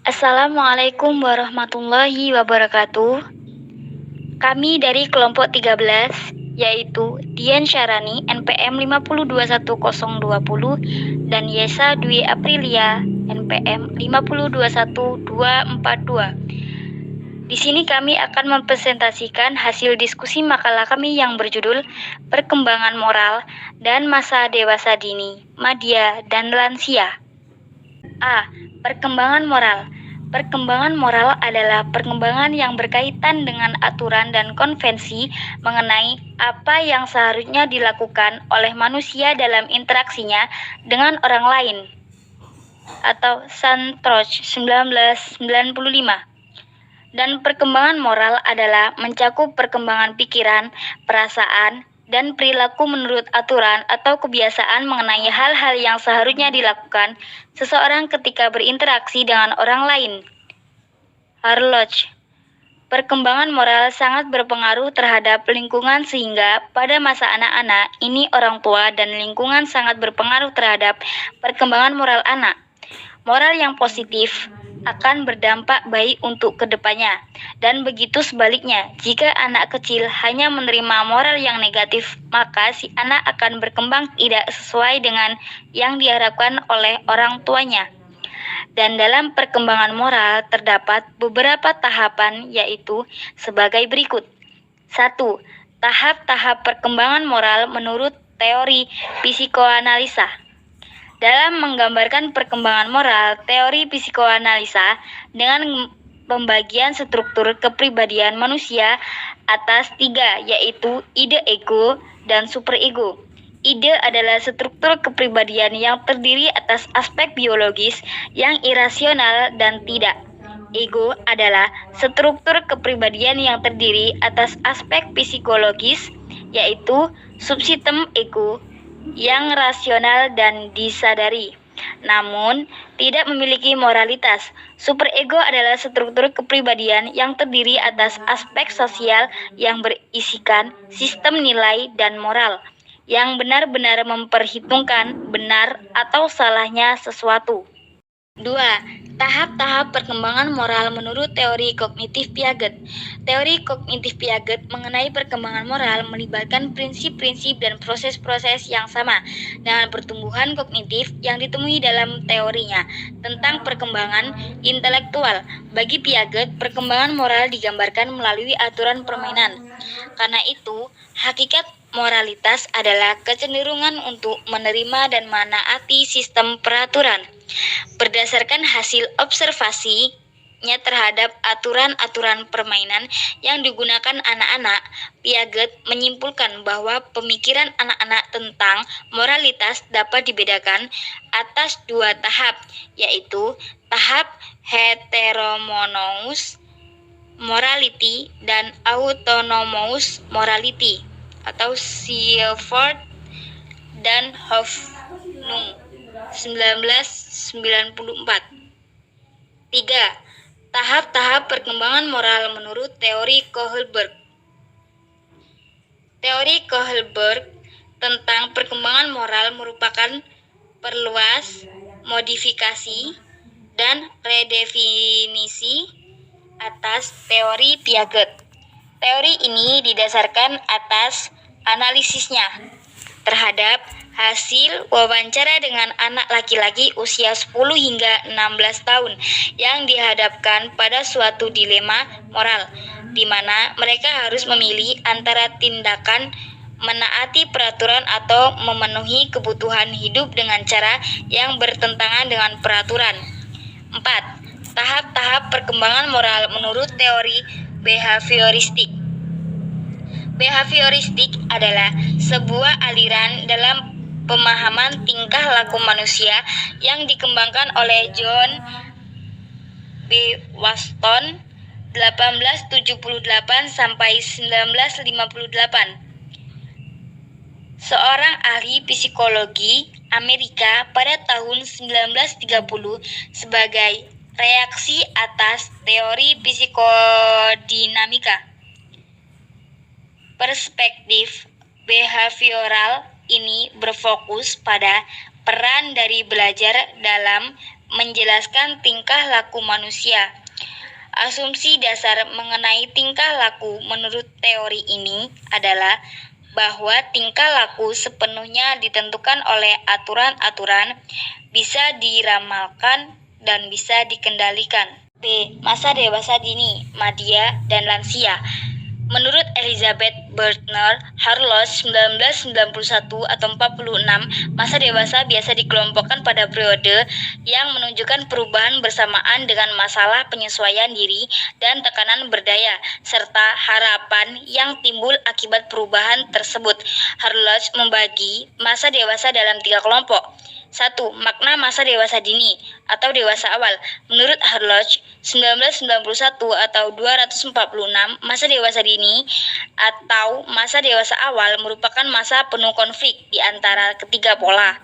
Assalamualaikum warahmatullahi wabarakatuh. Kami dari kelompok 13, yaitu Dian Syarani NPM 5021020 dan Yesa Dwi Aprilia NPM 5021242. Di sini kami akan mempresentasikan hasil diskusi makalah kami yang berjudul Perkembangan Moral dan Masa Dewasa Dini, Madya, dan Lansia. A. Perkembangan moral. Perkembangan moral adalah perkembangan yang berkaitan dengan aturan dan konvensi mengenai apa yang seharusnya dilakukan oleh manusia dalam interaksinya dengan orang lain. Atau Santroch 1995. Dan perkembangan moral adalah mencakup perkembangan pikiran, perasaan, dan perilaku menurut aturan atau kebiasaan mengenai hal-hal yang seharusnya dilakukan seseorang ketika berinteraksi dengan orang lain. Harloch. Perkembangan moral sangat berpengaruh terhadap lingkungan sehingga pada masa anak-anak ini orang tua dan lingkungan sangat berpengaruh terhadap perkembangan moral anak. Moral yang positif akan berdampak baik untuk kedepannya, dan begitu sebaliknya. Jika anak kecil hanya menerima moral yang negatif, maka si anak akan berkembang tidak sesuai dengan yang diharapkan oleh orang tuanya. Dan dalam perkembangan moral terdapat beberapa tahapan, yaitu sebagai berikut. 1. Tahap-tahap perkembangan moral menurut teori psikoanalisa. Dalam menggambarkan perkembangan moral, teori psikoanalisa dengan pembagian struktur kepribadian manusia atas 3, yaitu ide ego dan superego. Ide adalah struktur kepribadian yang terdiri atas aspek biologis yang irasional dan tidak. Ego adalah struktur kepribadian yang terdiri atas aspek psikologis, yaitu subsistem ego, yang rasional dan disadari, namun tidak memiliki moralitas. Superego adalah struktur kepribadian yang terdiri atas aspek sosial yang berisikan sistem nilai dan moral, yang benar-benar memperhitungkan benar atau salahnya sesuatu. 2. Tahap-tahap perkembangan moral menurut teori kognitif Piaget. Teori kognitif Piaget mengenai perkembangan moral melibatkan prinsip-prinsip dan proses-proses yang sama dengan pertumbuhan kognitif yang ditemui dalam teorinya tentang perkembangan intelektual. Bagi Piaget, perkembangan moral digambarkan melalui aturan permainan. Karena itu, hakikat moralitas adalah kecenderungan untuk menerima dan menaati sistem peraturan. Berdasarkan hasil observasinya terhadap aturan-aturan permainan yang digunakan anak-anak, Piaget menyimpulkan bahwa pemikiran anak-anak tentang moralitas dapat dibedakan atas 2 tahap, yaitu tahap heteronomous morality dan autonomous morality, atau Seifert dan Hoffnung 1994. 3. Tahap-tahap perkembangan moral menurut teori Kohlberg. Teori Kohlberg tentang perkembangan moral merupakan perluas, modifikasi, dan redefinisi atas teori Piaget. Teori ini didasarkan atas analisisnya terhadap hasil wawancara dengan anak laki-laki usia 10 hingga 16 tahun yang dihadapkan pada suatu dilema moral, di mana mereka harus memilih antara tindakan menaati peraturan atau memenuhi kebutuhan hidup dengan cara yang bertentangan dengan peraturan. 4. Tahap-tahap perkembangan moral menurut teori behavioristik. Behavioristik adalah sebuah aliran dalam pemahaman tingkah laku manusia yang dikembangkan oleh John B. Watson 1878 sampai 1958. Seorang ahli psikologi Amerika pada tahun 1930 sebagai reaksi atas teori psikodinamika. Perspektif behavioral ini berfokus pada peran dari belajar dalam menjelaskan tingkah laku manusia. Asumsi dasar mengenai tingkah laku menurut teori ini adalah bahwa tingkah laku sepenuhnya ditentukan oleh aturan-aturan, bisa diramalkan, dan bisa dikendalikan. B. Masa dewasa dini, madya, dan lansia. Menurut Elizabeth Bertner Harlow 1991 atau 46, masa dewasa biasa dikelompokkan pada periode yang menunjukkan perubahan bersamaan dengan masalah penyesuaian diri dan tekanan berdaya, serta harapan yang timbul akibat perubahan tersebut. Harlow membagi masa dewasa dalam 3 kelompok. 1. Makna masa dewasa dini atau dewasa awal. Menurut Harlow 1991 atau 246, masa dewasa dini atau masa dewasa awal merupakan masa penuh konflik di antara ketiga pola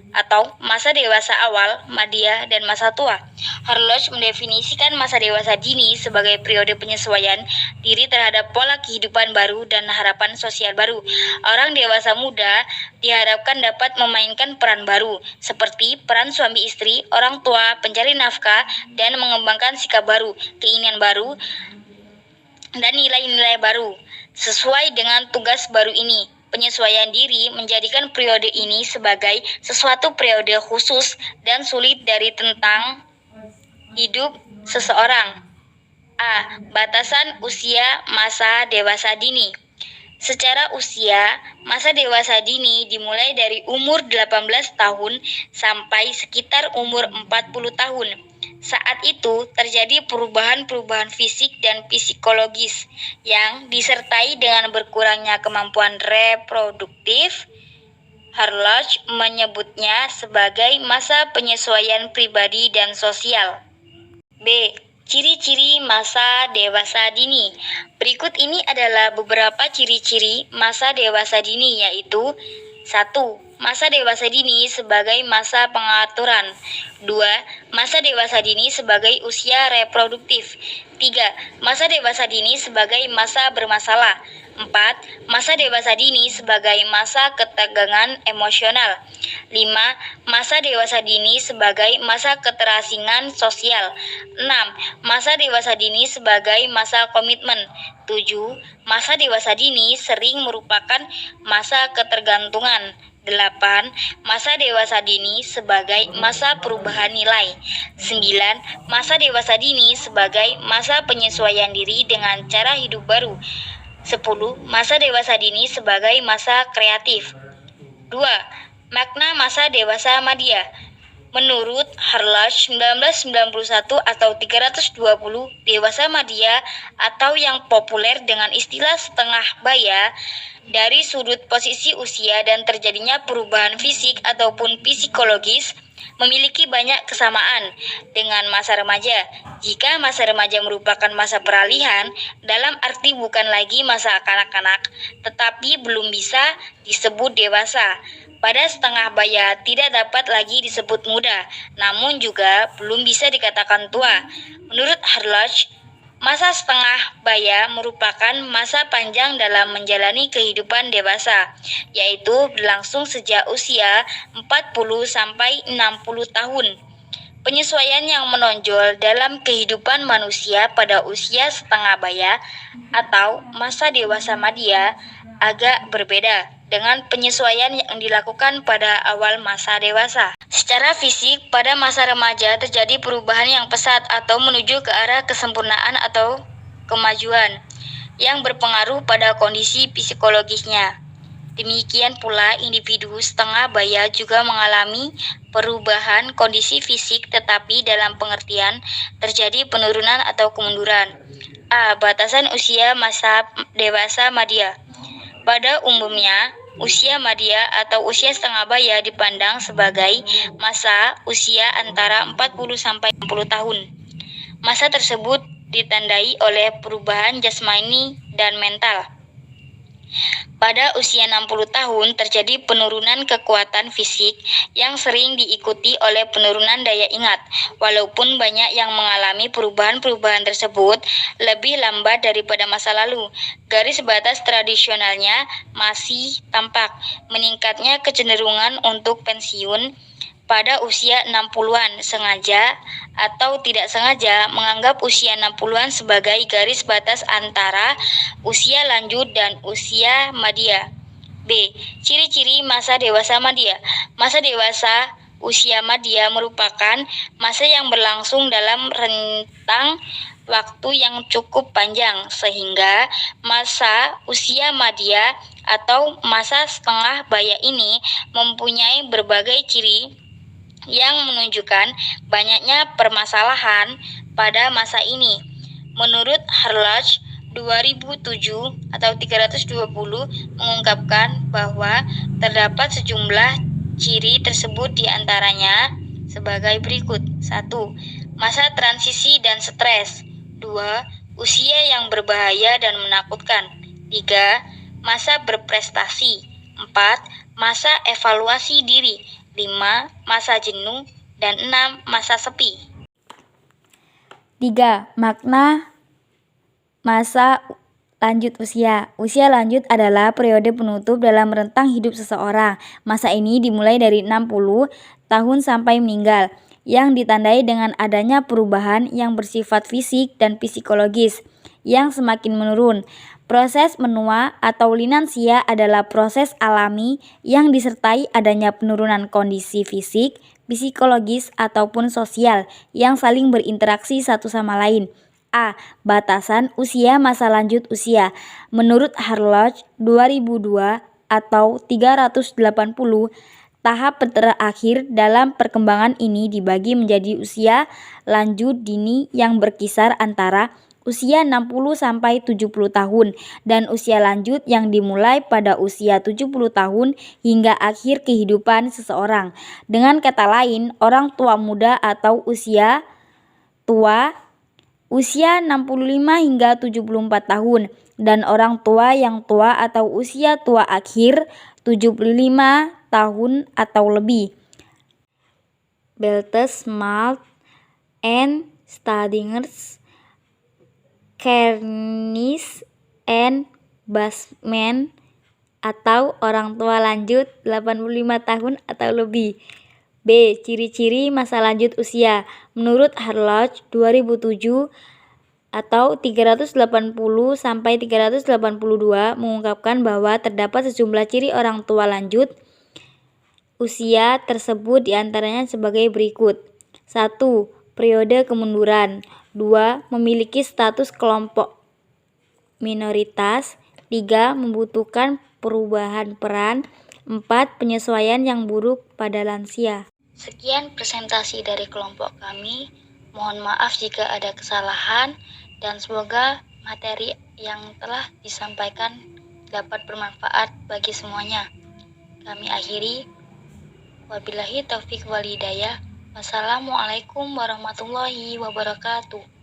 atau masa dewasa awal, madya, dan masa tua. Harlow mendefinisikan masa dewasa dini sebagai periode penyesuaian diri terhadap pola kehidupan baru dan harapan sosial baru. Orang dewasa muda diharapkan dapat memainkan peran baru, seperti peran suami istri, orang tua, pencari nafkah, dan mengembangkan sikap baru, keinginan baru, dan nilai-nilai baru. Sesuai dengan tugas baru ini, penyesuaian diri menjadikan periode ini sebagai sesuatu periode khusus dan sulit dari tentang hidup seseorang. A. Batasan usia masa dewasa dini. Secara usia, masa dewasa dini dimulai dari umur 18 tahun sampai sekitar umur 40 tahun. Saat itu terjadi perubahan-perubahan fisik dan psikologis yang disertai dengan berkurangnya kemampuan reproduktif. Harlow menyebutnya sebagai masa penyesuaian pribadi dan sosial. B. Ciri-ciri masa dewasa dini. Berikut ini adalah beberapa ciri-ciri masa dewasa dini, yaitu 1. Masa dewasa dini sebagai masa pengaturan. 2. Masa dewasa dini sebagai usia reproduktif. 3. Masa dewasa dini sebagai masa bermasalah. 4. Masa dewasa dini sebagai masa ketegangan emosional. 5. Masa dewasa dini sebagai masa keterasingan sosial. 6. Masa dewasa dini sebagai masa komitmen. 7. Masa dewasa dini sering merupakan masa ketergantungan. 8. Masa dewasa dini sebagai masa perubahan nilai. 9. Masa dewasa dini sebagai masa penyesuaian diri dengan cara hidup baru. 10. Masa dewasa dini sebagai masa kreatif. 2. Makna masa dewasa madya. Menurut Harlow 1991 atau 320, dewasa madya atau yang populer dengan istilah setengah baya dari sudut posisi usia dan terjadinya perubahan fisik ataupun psikologis memiliki banyak kesamaan dengan masa remaja. Jika masa remaja merupakan masa peralihan, dalam arti bukan lagi masa kanak-kanak, tetapi belum bisa disebut dewasa. Pada setengah baya tidak dapat lagi disebut muda, namun juga belum bisa dikatakan tua. Menurut Harlow, masa setengah baya merupakan masa panjang dalam menjalani kehidupan dewasa, yaitu berlangsung sejak usia 40 sampai 60 tahun. Penyesuaian yang menonjol dalam kehidupan manusia pada usia setengah baya atau masa dewasa madya agak berbeda dengan penyesuaian yang dilakukan pada awal masa dewasa. Secara fisik, pada masa remaja terjadi perubahan yang pesat atau menuju ke arah kesempurnaan atau kemajuan yang berpengaruh pada kondisi psikologisnya. Demikian pula individu setengah baya juga mengalami perubahan kondisi fisik, tetapi dalam pengertian terjadi penurunan atau kemunduran. A. Batasan usia masa dewasa madya. Pada umumnya, usia madya atau usia setengah baya dipandang sebagai masa usia antara 40 sampai 60 tahun. Masa tersebut ditandai oleh perubahan jasmani dan mental. Pada usia 60 tahun terjadi penurunan kekuatan fisik yang sering diikuti oleh penurunan daya ingat. Walaupun banyak yang mengalami perubahan-perubahan tersebut lebih lambat daripada masa lalu, garis batas tradisionalnya masih tampak. Meningkatnya kecenderungan untuk pensiun pada usia 60-an sengaja atau tidak sengaja menganggap usia 60-an sebagai garis batas antara usia lanjut dan usia madya. B. Ciri-ciri masa dewasa madya. Masa dewasa usia madya merupakan masa yang berlangsung dalam rentang waktu yang cukup panjang, sehingga masa usia madya atau masa setengah baya ini mempunyai berbagai ciri yang menunjukkan banyaknya permasalahan pada masa ini. Menurut Harlach 2007 atau 320 mengungkapkan bahwa terdapat sejumlah ciri tersebut diantaranya sebagai berikut. 1. Masa transisi dan stres. 2. Usia yang berbahaya dan menakutkan. 3. Masa berprestasi. 4. Masa evaluasi diri. 5. Masa jenuh. Dan 6. Masa sepi. 3. Makna masa lanjut usia. Usia lanjut adalah periode penutup dalam rentang hidup seseorang. Masa ini dimulai dari 60 tahun sampai meninggal, yang ditandai dengan adanya perubahan yang bersifat fisik dan psikologis yang semakin menurun. Proses menua atau linansia adalah proses alami yang disertai adanya penurunan kondisi fisik, psikologis, ataupun sosial yang saling berinteraksi satu sama lain. A. Batasan usia masa lanjut usia. Menurut Harlach 2002 atau 380, tahap terakhir dalam perkembangan ini dibagi menjadi usia lanjut dini yang berkisar antara usia 60 sampai 70 tahun dan usia lanjut yang dimulai pada usia 70 tahun hingga akhir kehidupan seseorang. Dengan kata lain, orang tua muda atau usia tua usia 65 hingga 74 tahun dan orang tua yang tua atau usia tua akhir 75 tahun atau lebih. Beltesmalt and Stadingers, Kernis and Basman atau orang tua lanjut 85 tahun atau lebih. B. Ciri-ciri masa lanjut usia. Menurut Harlach 2007 atau 380 sampai 382 mengungkapkan bahwa terdapat sejumlah ciri orang tua lanjut usia tersebut diantaranya sebagai berikut. 1. Periode kemunduran. 2. Memiliki status kelompok minoritas. 3. Membutuhkan perubahan peran. 4. Penyesuaian yang buruk pada lansia. Sekian presentasi dari kelompok kami. Mohon maaf jika ada kesalahan dan semoga materi yang telah disampaikan dapat bermanfaat bagi semuanya. Kami akhiri. Wabillahi taufik wal hidayah. Wassalamualaikum warahmatullahi wabarakatuh.